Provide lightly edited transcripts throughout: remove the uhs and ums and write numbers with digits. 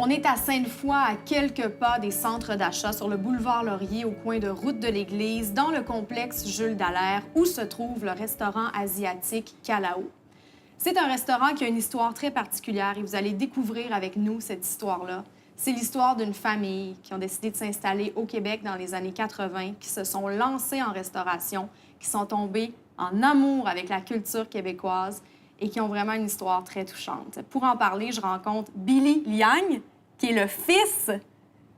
On est à Sainte-Foy, à quelques pas des centres d'achat, sur le boulevard Laurier, au coin de route de l'Église, dans le complexe Jules Dallaire, où se trouve le restaurant asiatique Calao. C'est un restaurant qui a une histoire très particulière et vous allez découvrir avec nous cette histoire-là. C'est l'histoire d'une famille qui ont décidé de s'installer au Québec dans les années 80, qui se sont lancés en restauration, qui sont tombés en amour avec la culture québécoise et qui ont vraiment une histoire très touchante. Pour en parler, je rencontre Billy Liang, qui est le fils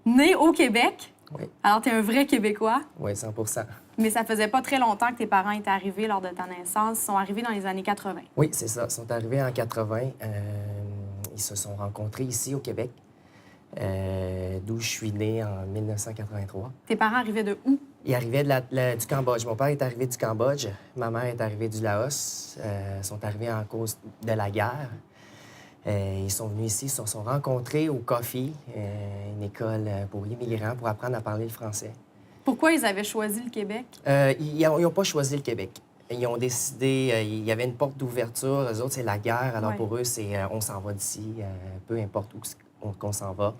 né au Québec. Oui. Alors, tu es un vrai Québécois. Oui, 100%. Mais ça faisait pas très longtemps que tes parents étaient arrivés lors de ta naissance. Ils sont arrivés dans les années 80. Oui, c'est ça. Ils sont arrivés en 80. Ils se sont rencontrés ici au Québec, d'où je suis né en 1983. Tes parents arrivaient de où? Ils arrivaient du Cambodge. Mon père est arrivé du Cambodge. Ma mère est arrivée du Laos. Ils sont arrivés en cause de la guerre. Ils sont venus ici, ils se sont rencontrés au COFI, une école pour immigrants, pour apprendre à parler le français. Pourquoi ils avaient choisi le Québec? Ils n'ont pas choisi le Québec. Ils ont décidé, il y avait une porte d'ouverture. Eux autres, c'est la guerre. Alors pour eux, c'est on s'en va d'ici, peu importe où qu'on s'en va.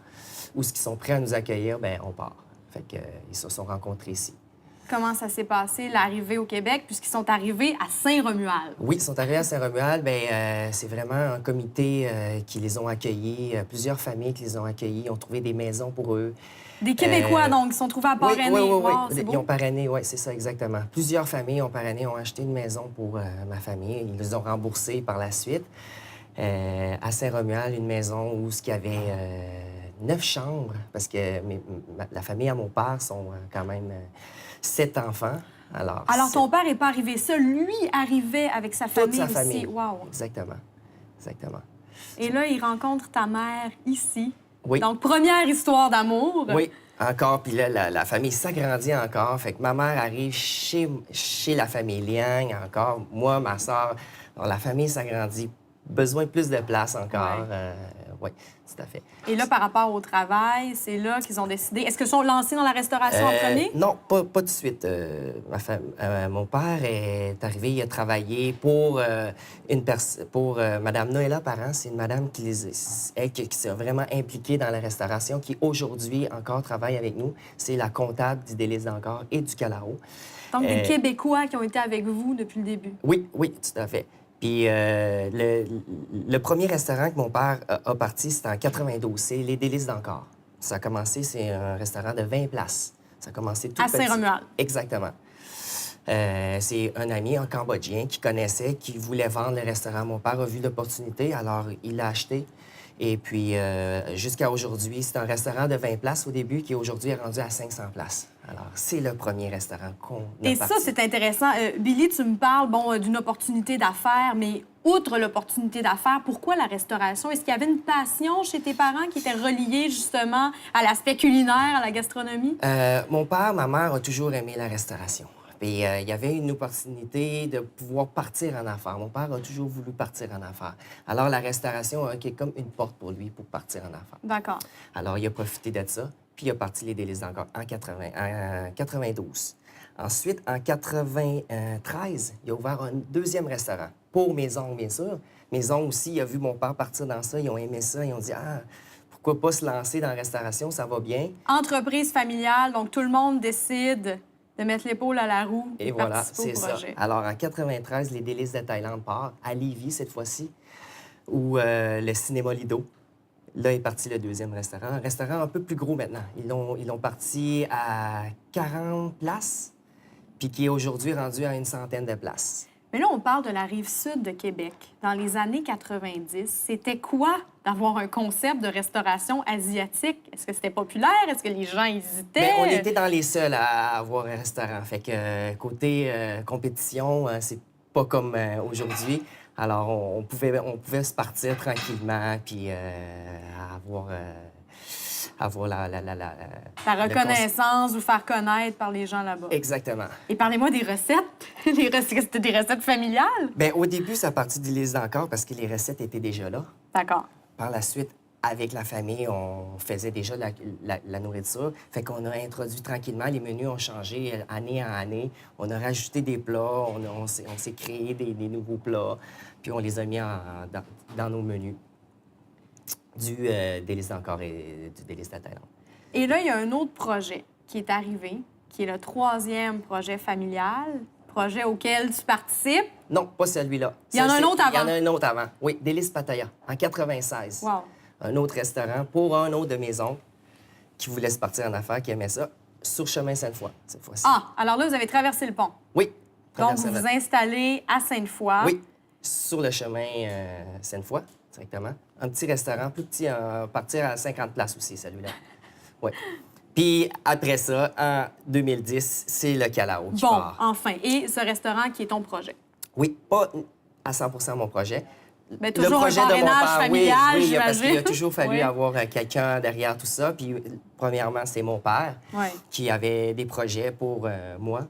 Où ce qu'ils sont prêts à nous accueillir, bien, on part. Fait que, ils se sont rencontrés ici. Comment ça s'est passé, l'arrivée au Québec, puisqu'ils sont arrivés à Saint-Romuald? Oui, ils sont arrivés à Saint-Romuald. C'est vraiment un comité qui les ont accueillis, plusieurs familles qui les ont accueillis, ont trouvé des maisons pour eux. Des Québécois, donc, qui sont trouvés à parrainer. Oui. Wow, c'est beau. Ils ont parrainé, oui, c'est ça, exactement. Plusieurs familles ont parrainé, ont acheté une maison pour ma famille. Ils les ont remboursés par la suite. À Saint-Romuald, une maison où il y avait 9 chambres, parce que la famille à mon père sont quand même 7 enfants. Alors ton père n'est pas arrivé seul. Lui arrivait avec sa famille toute sa ici. famille. Wow. Exactement. Et là, il rencontre ta mère ici. Oui. Donc, première histoire d'amour. Oui, encore. Puis là, la famille s'agrandit encore. Fait que ma mère arrive chez la famille Liang encore. Moi, ma soeur. Alors, la famille s'agrandit. Besoin de plus de place encore. Oui, tout à fait. Et là, par rapport au travail, c'est là qu'ils ont décidé. Est-ce qu'ils sont lancés dans la restauration en premier? Non, pas tout de suite. Mon père est arrivé, il a travaillé pour Mme Noëlla Parent. C'est une madame qui s'est vraiment impliquée dans la restauration, qui aujourd'hui encore travaille avec nous. C'est la comptable du Délices d'Ancor et du Calao. Donc, des Québécois qui ont été avec vous depuis le début. Oui, tout à fait. Puis le premier restaurant que mon père a parti, c'était en 92. C'est les Délices d'Ancor. Ça a commencé, c'est un restaurant de 20 places. Ça a commencé tout petit. À Saint-Romuald. Exactement. C'est un ami, un Cambodgien, qui connaissait, qui voulait vendre le restaurant. Mon père a vu l'opportunité, alors il l'a acheté. Et puis, jusqu'à aujourd'hui, c'est un restaurant de 20 places au début qui aujourd'hui est rendu à 500 places. Alors, c'est le premier restaurant qu'on a Et parti. ça, c'est intéressant. Billy, tu me parles, d'une opportunité d'affaires, mais outre l'opportunité d'affaires, pourquoi la restauration? Est-ce qu'il y avait une passion chez tes parents qui était reliée, justement, à l'aspect culinaire, à la gastronomie? Mon père, ma mère ont toujours aimé la restauration. Puis il y avait une opportunité de pouvoir partir en affaires. Mon père a toujours voulu partir en affaires. Alors, la restauration a été comme une porte pour lui pour partir en affaires. D'accord. Alors, il a profité de ça, puis il a parti les Délices d'Ancor en 92. Ensuite, en 93, il a ouvert un deuxième restaurant pour mes oncles, bien sûr. Mes oncles aussi, il a vu mon père partir dans ça, ils ont aimé ça, ils ont dit « Ah, pourquoi pas se lancer dans la restauration, ça va bien. » Entreprise familiale, donc tout le monde décide de mettre l'épaule à la roue et voilà, participer c'est au projet. ça. Alors, en 93, les Délices de Thaïlande part à Lévis, cette fois-ci, où le cinéma Lido. Là est parti le deuxième restaurant. Un restaurant un peu plus gros maintenant. Ils l'ont parti à 40 places, puis qui est aujourd'hui rendu à une centaine de places. Mais là, on parle de la rive sud de Québec. Dans les années 90, c'était quoi d'avoir un concept de restauration asiatique? Est-ce que c'était populaire? Est-ce que les gens hésitaient? Bien, on était dans les seuls à avoir un restaurant. Fait que côté compétition, c'est pas comme aujourd'hui. Alors, on pouvait se partir tranquillement puis avoir la reconnaissance, vous faire connaître par les gens là-bas. Exactement. Et parlez-moi des recettes. C'était des recettes familiales? Bien, au début, ça partit du Délices d'Ancor parce que les recettes étaient déjà là. D'accord. Par la suite, avec la famille, on faisait déjà la nourriture. Fait qu'on a introduit tranquillement. Les menus ont changé année en année. On a rajouté des plats. On s'est créé des nouveaux plats. Puis on les a mis dans nos menus. du délice d'Angkor et du délice de la Thaïlande. Et là, il y a un autre projet qui est arrivé, qui est le 3e projet familial, projet auquel tu participes. Non, pas celui-là. Il y en a un autre avant. Il y en a un autre avant. Oui, Délice Pattaya, en 96. Wow. Un autre restaurant pour un autre de mes oncles qui voulait se partir en affaires, qui aimait ça, sur chemin Sainte-Foy, cette fois-ci. Ah, alors là, vous avez traversé le pont. Oui. Donc, traversé vous la- vous installez à Sainte-Foy. Oui, sur le chemin Sainte-Foy, directement. Un petit restaurant, plus petit, partir à 50 places aussi, celui-là. Oui. Puis après ça, en 2010, c'est le Calao qui Bon, part. enfin. Et ce restaurant qui est ton projet. Oui, pas à 100 mon projet. Bien, toujours un parrainage familial, oui, parce qu'il a j'imagine. toujours fallu Oui. avoir quelqu'un derrière tout ça. Puis, premièrement, c'est mon père Oui. qui avait des projets pour moi.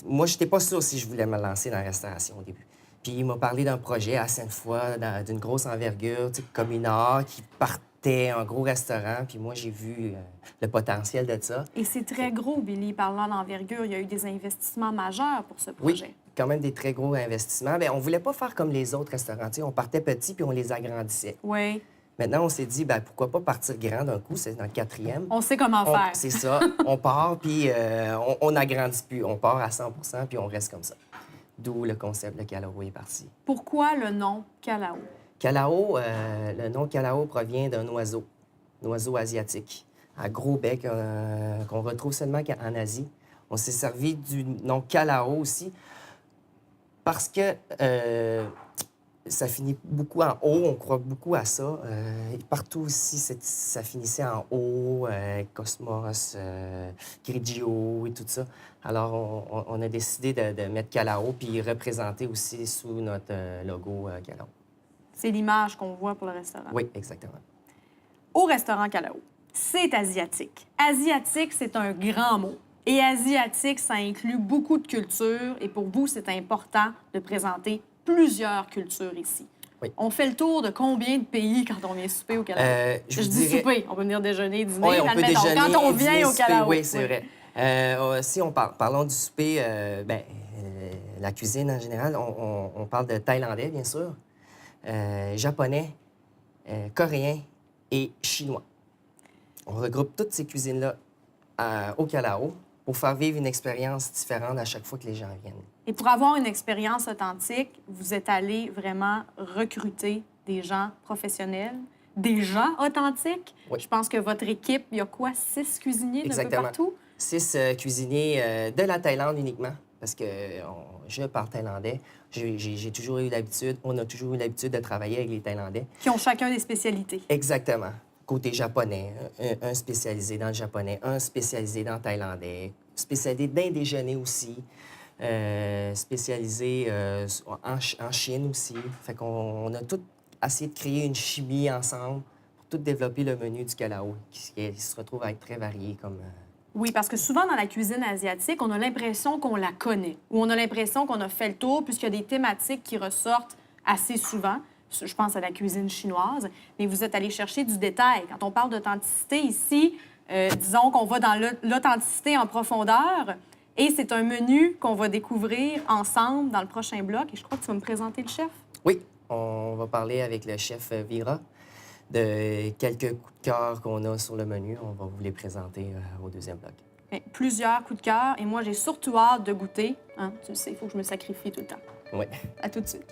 Moi, je n'étais pas sûre si je voulais me lancer dans la restauration au début. Puis, il m'a parlé d'un projet à Sainte-Foy, d'une grosse envergure, communard, qui partait un gros restaurant. Puis, moi, j'ai vu le potentiel de ça. Et c'est très gros, Billy, parlant d'envergure. Il y a eu des investissements majeurs pour ce projet. Oui, quand même des très gros investissements. Bien, on voulait pas faire comme les autres restaurants. Tu sais, on partait petit puis on les agrandissait. Oui. Maintenant, on s'est dit, ben, pourquoi pas partir grand d'un coup? C'est dans le 4e. On sait comment faire. C'est ça. On part, puis on n'agrandit plus. On part à 100 puis on reste comme ça. D'où le concept de Calao est parti. Pourquoi le nom Calao? Calao, le nom Calao provient d'un oiseau asiatique, à gros bec, qu'on retrouve seulement en Asie. On s'est servi du nom Calao aussi parce que ça finit beaucoup en O, on croit beaucoup à ça. Partout aussi, ça finissait en O, Cosmos, Grigio et tout ça. Alors, on a décidé de mettre Calao puis représenter aussi sous notre logo Calao. C'est l'image qu'on voit pour le restaurant. Oui, exactement. Au restaurant Calao, c'est asiatique. Asiatique, c'est un grand mot. Et asiatique, ça inclut beaucoup de cultures. Et pour vous, c'est important de présenter plusieurs cultures ici. Oui. On fait le tour de combien de pays quand on vient souper au Calao? Je dis dirais- souper. On peut venir déjeuner, dîner. Oui, on peut admettons. déjeuner. Quand on dîner, vient au souper, Calao. Oui, c'est vrai. Si on parlons du souper, la cuisine en général, on parle de thaïlandais, bien sûr, japonais, coréen et chinois. On regroupe toutes ces cuisines-là au Calao pour faire vivre une expérience différente à chaque fois que les gens viennent. Et pour avoir une expérience authentique, vous êtes allé vraiment recruter des gens professionnels, des gens authentiques. Oui. Je pense que votre équipe, il y a quoi, 6 cuisiniers de peu Exactement. partout? 6 cuisiniers de la Thaïlande uniquement, parce que je parle thaïlandais. J'ai toujours eu l'habitude, on a toujours eu l'habitude de travailler avec les Thaïlandais. Qui ont chacun des spécialités. Exactement. Côté japonais, un spécialisé dans le japonais, un spécialisé dans le thaïlandais, spécialisé dans le déjeuner aussi, spécialisé en Chine aussi. Fait qu'on a tout essayé de créer une chimie ensemble pour tout développer le menu du Calao, qui se retrouve à être très varié comme... Oui, parce que souvent dans la cuisine asiatique, on a l'impression qu'on la connaît ou on a l'impression qu'on a fait le tour puisqu'il y a des thématiques qui ressortent assez souvent. Je pense à la cuisine chinoise, mais vous êtes allé chercher du détail. Quand on parle d'authenticité ici, disons qu'on va dans l'authenticité en profondeur et c'est un menu qu'on va découvrir ensemble dans le prochain bloc. Et je crois que tu vas me présenter le chef. Oui, on va parler avec le chef Vira de quelques coups de cœur qu'on a sur le menu. On va vous les présenter au deuxième bloc. Mais plusieurs coups de cœur et moi, j'ai surtout hâte de goûter. Hein? Tu le sais, il faut que je me sacrifie tout le temps. Oui. À tout de suite.